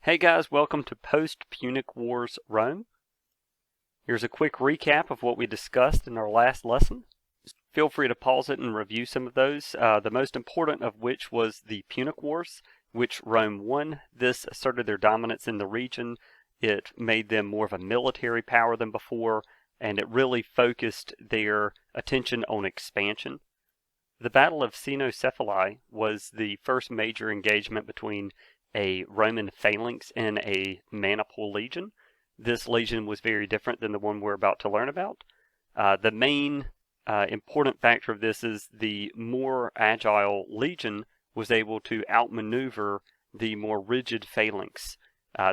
Hey guys, welcome to Post-Punic Wars Rome. Here's a quick recap of what we discussed in our last lesson. Feel free to pause it and review some of those, the most important of which was the Punic Wars, which Rome won. This asserted their dominance in the region. It made them more of a military power than before, and it really focused their attention on expansion. The Battle of Cynocephalae was the first major engagement between a Roman phalanx and a maniple legion. This legion was very different than the one we're about to learn about. The main important factor of this is the more agile legion was able to outmaneuver the more rigid phalanx.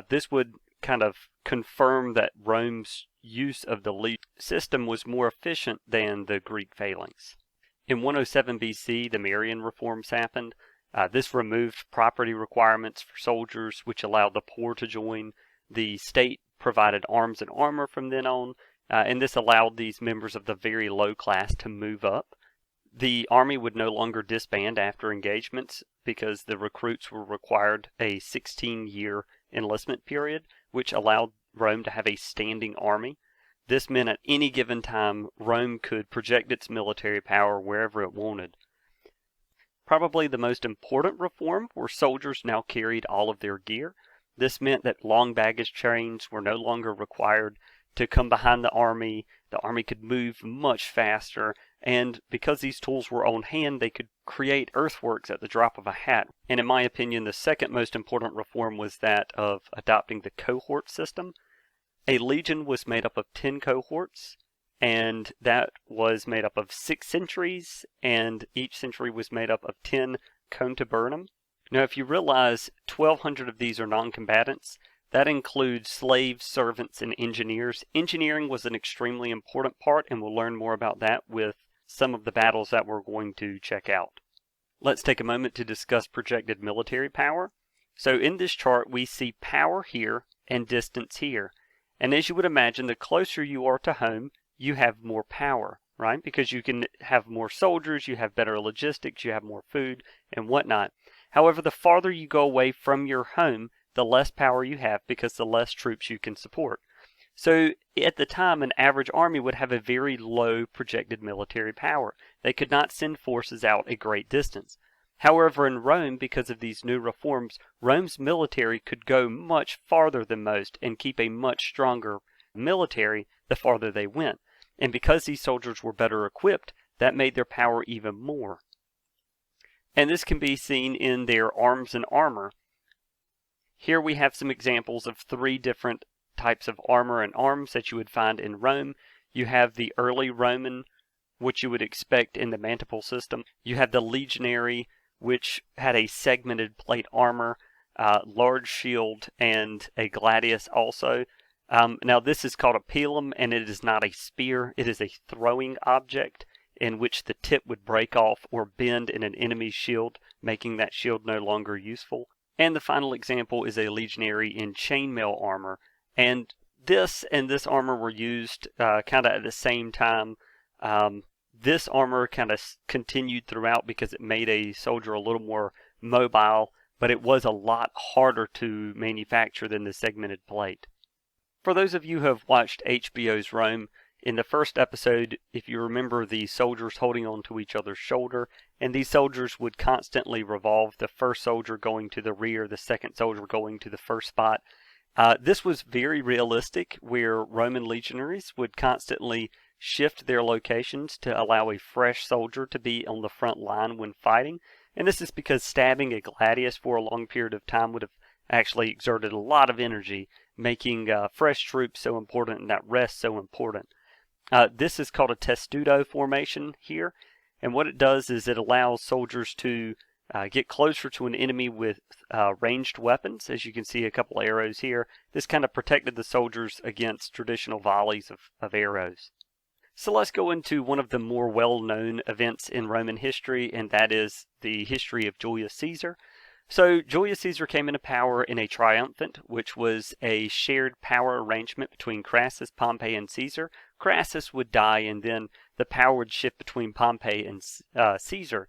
This would kind of confirm that Rome's use of the legion system was more efficient than the Greek phalanx. In 107 BC, the Marian reforms happened. This removed property requirements for soldiers, which allowed the poor to join. The state provided arms and armor from then on, and this allowed these members of the very low class to move up. The army would no longer disband after engagements because the recruits were required a 16-year enlistment period, which allowed Rome to have a standing army. This meant at any given time, Rome could project its military power wherever it wanted. Probably the most important reform were soldiers now carried all of their gear. This meant that long baggage trains were no longer required to come behind the army. The army could move much faster, and because these tools were on hand, they could create earthworks at the drop of a hat. And in my opinion, the second most important reform was that of adopting the cohort system. A legion was made up of 10 cohorts, and that was made up of 6 centuries, and each century was made up of 10 contubernum. Now, if you realize 1,200 of these are non-combatants, that includes slaves, servants, and engineers. Engineering was an extremely important part, and we'll learn more about that with some of the battles that we're going to check out. Let's take a moment to discuss projected military power. So in this chart, we see power here and distance here. And as you would imagine, the closer you are to home, you have more power, right? Because you can have more soldiers, you have better logistics, you have more food and whatnot. However, the farther you go away from your home, the less power you have because the less troops you can support. So at the time, an average army would have a very low projected military power. They could not send forces out a great distance. However, in Rome, because of these new reforms, Rome's military could go much farther than most and keep a much stronger military the farther they went. And because these soldiers were better equipped, that made their power even more. And this can be seen in their arms and armor. Here we have some examples of 3 different types of armor and arms that you would find in Rome. You have the early Roman, which you would expect in the maniple system. You have the legionary, which had a segmented plate armor, large shield, and a gladius also. Now this is called a pilum, and it is not a spear. It is a throwing object in which the tip would break off or bend in an enemy's shield, making that shield no longer useful. And the final example is a legionary in chainmail armor. And this armor were used kind of at the same time. This armor kind of continued throughout because it made a soldier a little more mobile, but it was a lot harder to manufacture than the segmented plate. For those of you who have watched HBO's Rome, in the first episode, if you remember the soldiers holding on to each other's shoulder, and these soldiers would constantly revolve, the first soldier going to the rear, the second soldier going to the first spot. This was very realistic, where Roman legionaries would constantly shift their locations to allow a fresh soldier to be on the front line when fighting. And this is because stabbing a gladius for a long period of time would have actually exerted a lot of energy, making fresh troops so important and that rest so important. This is called a testudo formation here, and what it does is it allows soldiers to get closer to an enemy with ranged weapons. As you can see, a couple arrows here. This kind of protected the soldiers against traditional volleys of arrows. So let's go into one of the more well-known events in Roman history, and that is the history of Julius Caesar. So Julius Caesar came into power in a triumvirate, which was a shared power arrangement between Crassus, Pompey, and Caesar. Crassus would die, and then the power would shift between Pompey and Caesar.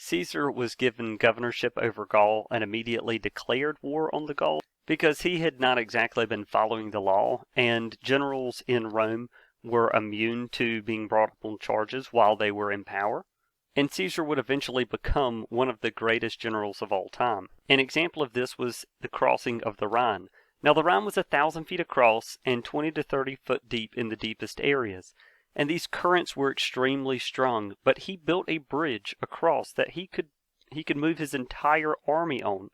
Caesar was given governorship over Gaul and immediately declared war on the Gauls because he had not exactly been following the law, and generals in Rome were immune to being brought up on charges while they were in power. And Caesar would eventually become one of the greatest generals of all time. An example of this was the crossing of the Rhine. Now the Rhine was 1,000 feet across and 20 to 30 foot deep in the deepest areas. And these currents were extremely strong, but he built a bridge across that he could move his entire army on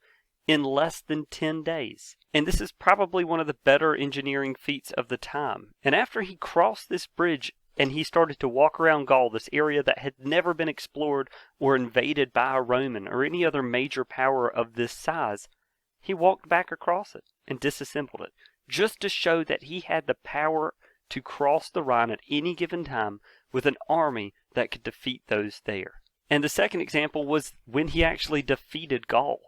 in less than 10 days. And this is probably one of the better engineering feats of the time. And after he crossed this bridge and he started to walk around Gaul, this area that had never been explored or invaded by a Roman or any other major power of this size, he walked back across it and disassembled it, just to show that he had the power to cross the Rhine at any given time with an army that could defeat those there. And the second example was when he actually defeated Gaul.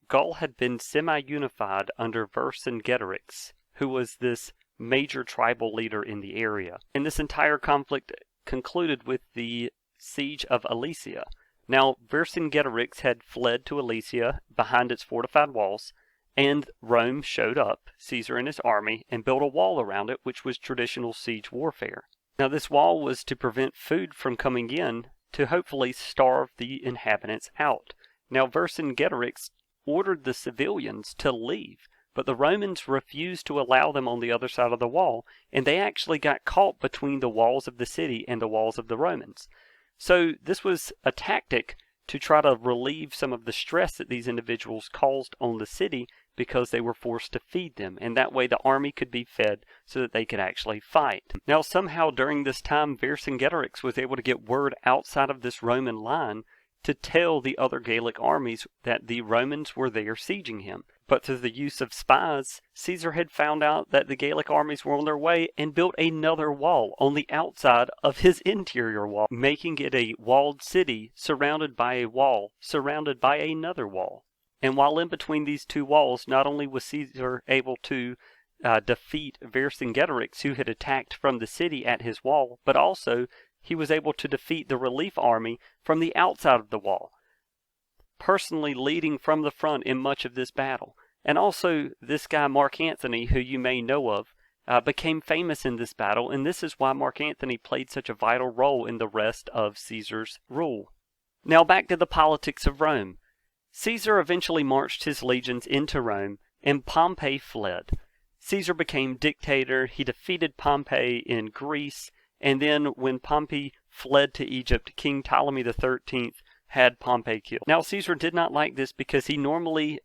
Gaul had been semi-unified under Vercingetorix, who was this major tribal leader in the area. And this entire conflict concluded with the siege of Alesia. Now, Vercingetorix had fled to Alesia behind its fortified walls, and Rome showed up, Caesar and his army, and built a wall around it, which was traditional siege warfare. Now, this wall was to prevent food from coming in to hopefully starve the inhabitants out. Now, Vercingetorix ordered the civilians to leave, but the Romans refused to allow them on the other side of the wall, and they actually got caught between the walls of the city and the walls of the Romans. So this was a tactic to try to relieve some of the stress that these individuals caused on the city because they were forced to feed them, and that way the army could be fed so that they could actually fight. Now somehow during this time Vercingetorix was able to get word outside of this Roman line to tell the other Gallic armies that the Romans were there sieging him. But through the use of spies, Caesar had found out that the Gallic armies were on their way and built another wall on the outside of his interior wall, making it a walled city surrounded by a wall, surrounded by another wall. And while in between these two walls, not only was Caesar able to defeat Vercingetorix, who had attacked from the city at his wall, but also he was able to defeat the relief army from the outside of the wall, personally leading from the front in much of this battle. And also, this guy Mark Antony, who you may know of, became famous in this battle, and this is why Mark Antony played such a vital role in the rest of Caesar's rule. Now back to the politics of Rome. Caesar eventually marched his legions into Rome, and Pompey fled. Caesar became dictator, he defeated Pompey in Greece, and then when Pompey fled to Egypt, King Ptolemy XIII had Pompey killed. Now Caesar did not like this because he normally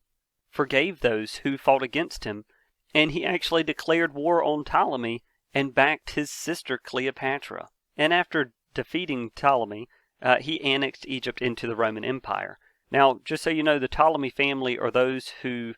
forgave those who fought against him, and he actually declared war on Ptolemy and backed his sister Cleopatra. And after defeating Ptolemy, he annexed Egypt into the Roman Empire. Now, just so you know, the Ptolemy family are those who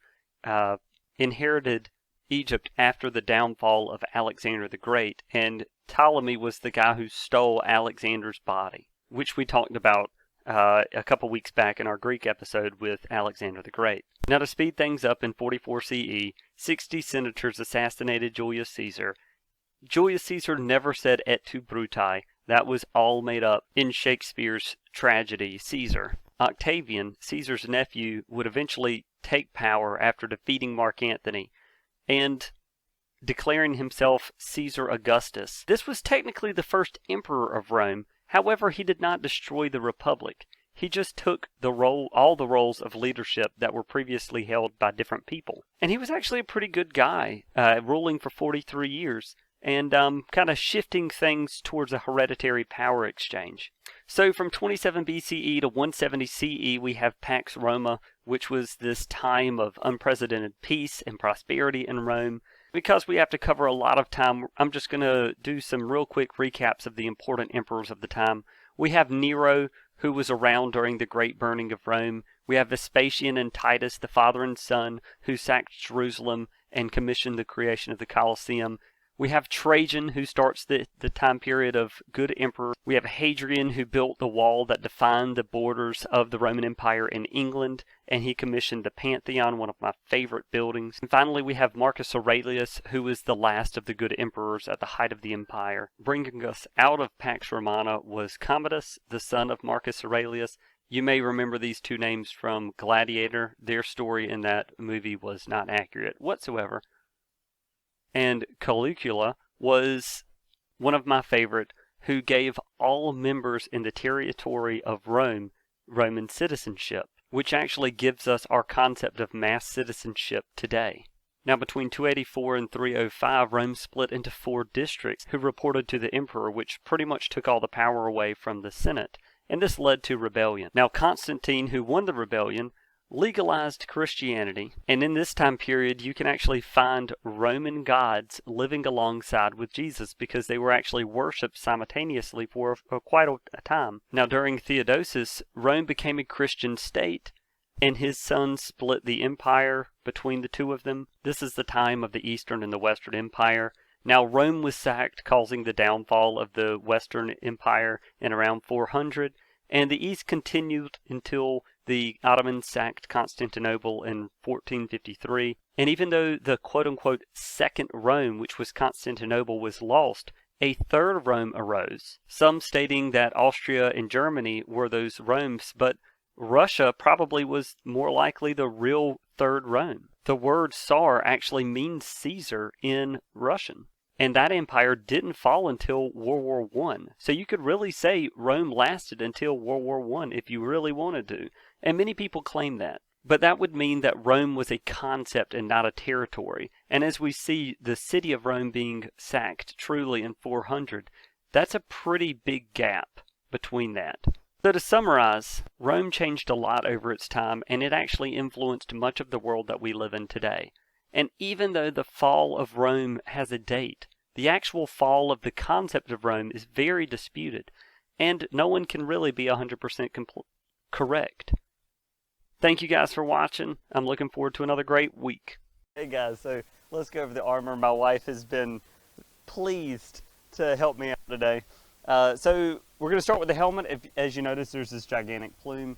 inherited Egypt after the downfall of Alexander the Great, and Ptolemy was the guy who stole Alexander's body, which we talked about a couple weeks back in our Greek episode with Alexander the Great. Now to speed things up, in 44 CE, 60 senators assassinated Julius Caesar. Julius Caesar never said et tu Bruti. That was all made up in Shakespeare's tragedy, Caesar. Octavian, Caesar's nephew, would eventually take power after defeating Mark Antony and declaring himself Caesar Augustus. This was technically the first emperor of Rome. However, he did not destroy the Republic. He just took all the roles of leadership that were previously held by different people. And he was actually a pretty good guy, ruling for 43 years and kind of shifting things towards a hereditary power exchange. So from 27 BCE to 170 CE, we have Pax Roma, which was this time of unprecedented peace and prosperity in Rome. Because we have to cover a lot of time, I'm just going to do some real quick recaps of the important emperors of the time. We have Nero, who was around during the Great Burning of Rome. We have Vespasian and Titus, the father and son, who sacked Jerusalem and commissioned the creation of the Colosseum. We have Trajan, who starts the time period of good emperors. We have Hadrian, who built the wall that defined the borders of the Roman Empire in England, and he commissioned the Pantheon, one of my favorite buildings. And finally, we have Marcus Aurelius, who was the last of the good emperors at the height of the empire. Bringing us out of Pax Romana was Commodus, the son of Marcus Aurelius, You may remember these two names from Gladiator. Their story in that movie was not accurate whatsoever. And Caligula was one of my favorite, who gave all members in the territory of Rome Roman citizenship, which actually gives us our concept of mass citizenship today. Now, between 284 and 305, Rome split into 4 districts who reported to the emperor, which pretty much took all the power away from the Senate, and this led to rebellion. Now, Constantine, who won the rebellion, legalized Christianity, and in this time period you can actually find Roman gods living alongside with Jesus because they were actually worshipped simultaneously for quite a time. Now, during Theodosius, Rome became a Christian state, and his sons split the empire between the two of them. This is the time of the Eastern and the Western Empire. Now, Rome was sacked, causing the downfall of the Western Empire in around 400, and the East continued until the Ottomans sacked Constantinople in 1453. And even though the quote-unquote Second Rome, which was Constantinople, was lost, a third Rome arose, some stating that Austria and Germany were those Romes, but Russia probably was more likely the real third Rome. The word Tsar actually means Caesar in Russian. And that empire didn't fall until World War I. So you could really say Rome lasted until World War I if you really wanted to. And many people claim that. But that would mean that Rome was a concept and not a territory. And as we see the city of Rome being sacked truly in 400, that's a pretty big gap between that. So to summarize, Rome changed a lot over its time, and it actually influenced much of the world that we live in today. And even though the fall of Rome has a date, the actual fall of the concept of Rome is very disputed, and no one can really be 100% correct. Thank you guys for watching. I'm looking forward to another great week. Hey guys, so let's go over the armor. My wife has been pleased to help me out today. So we're going to start with the helmet. As you notice, there's this gigantic plume.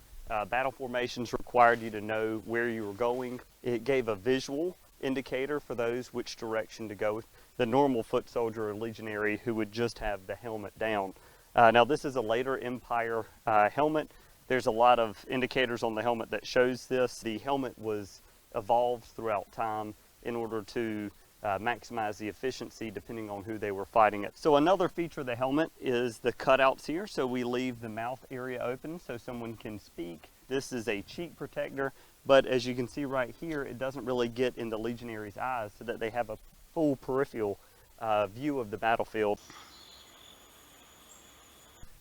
Battle formations required you to know where you were going. It gave a visual indicator for those which direction to go. The normal foot soldier or legionary who would just have the helmet down. Now this is a later Empire helmet. There's a lot of indicators on the helmet that shows this. The helmet was evolved throughout time in order to maximize the efficiency depending on who they were fighting it. So another feature of the helmet is the cutouts here. So we leave the mouth area open so someone can speak. This is a cheek protector, but as you can see right here, it doesn't really get in the legionary's eyes so that they have a full peripheral view of the battlefield.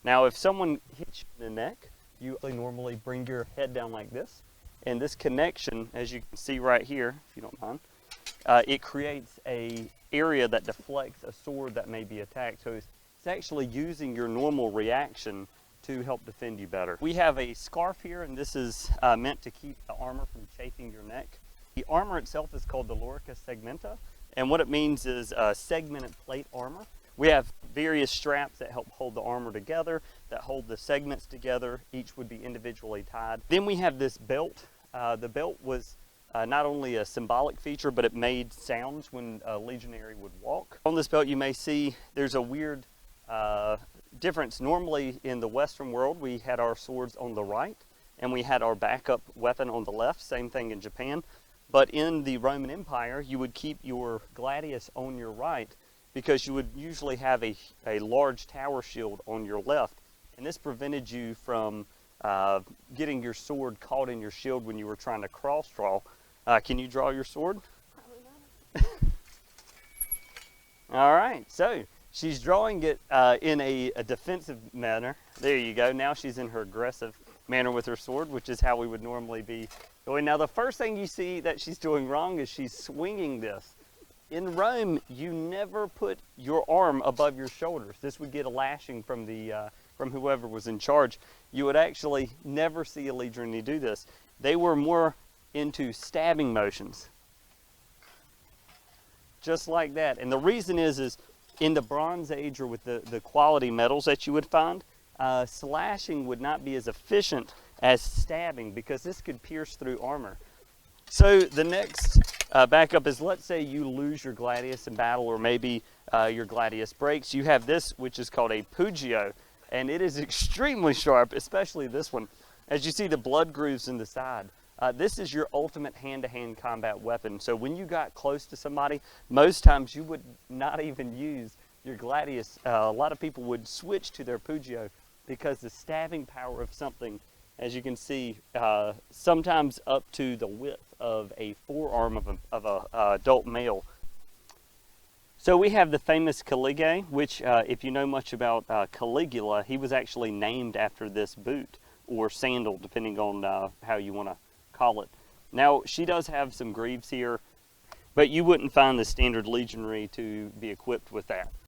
Now if someone hits you in the neck, you normally bring your head down like this, and this connection, as you can see right here, if you don't mind, it creates a area that deflects a sword that may be attacked. So it's actually using your normal reaction to help defend you better. We have a scarf here, and this is meant to keep the armor from chafing your neck. The armor itself is called the Lorica Segmenta, and what it means is segmented plate armor. We have various straps that help hold the armor together, that hold the segments together. Each would be individually tied. Then we have this belt. The belt was not only a symbolic feature, but it made sounds when a legionary would walk. On this belt you may see there's a weird difference. Normally in the Western world we had our swords on the right and we had our backup weapon on the left. Same thing in Japan. But in the Roman Empire you would keep your gladius on your right because you would usually have a large tower shield on your left, and this prevented you from getting your sword caught in your shield when you were trying to cross draw. Can you draw your sword? Probably not. All right, so she's drawing it in a defensive manner. There you go. Now she's in her aggressive manner with her sword, which is how we would normally be going. Now the first thing you see that she's doing wrong is she's swinging this. In Rome, you never put your arm above your shoulders. This would get a lashing from from whoever was in charge. You would actually never see a legionary do this. They were more into stabbing motions, just like that. And the reason is in the Bronze Age, or with the quality metals that you would find, slashing would not be as efficient as stabbing because this could pierce through armor. So the next backup is, let's say you lose your gladius in battle, or maybe your gladius breaks. You have this, which is called a pugio, and it is extremely sharp, especially this one. As you see the blood grooves in the side, this is your ultimate hand-to-hand combat weapon. So when you got close to somebody, most times you would not even use your gladius. A lot of people would switch to their Pugio because the stabbing power of something, as you can see, sometimes up to the width of a forearm of a adult male. So we have the famous Caligae, which if you know much about Caligula, he was actually named after this boot or sandal, depending on how you want to call it. Now, she does have some greaves here, but you wouldn't find the standard legionary to be equipped with that.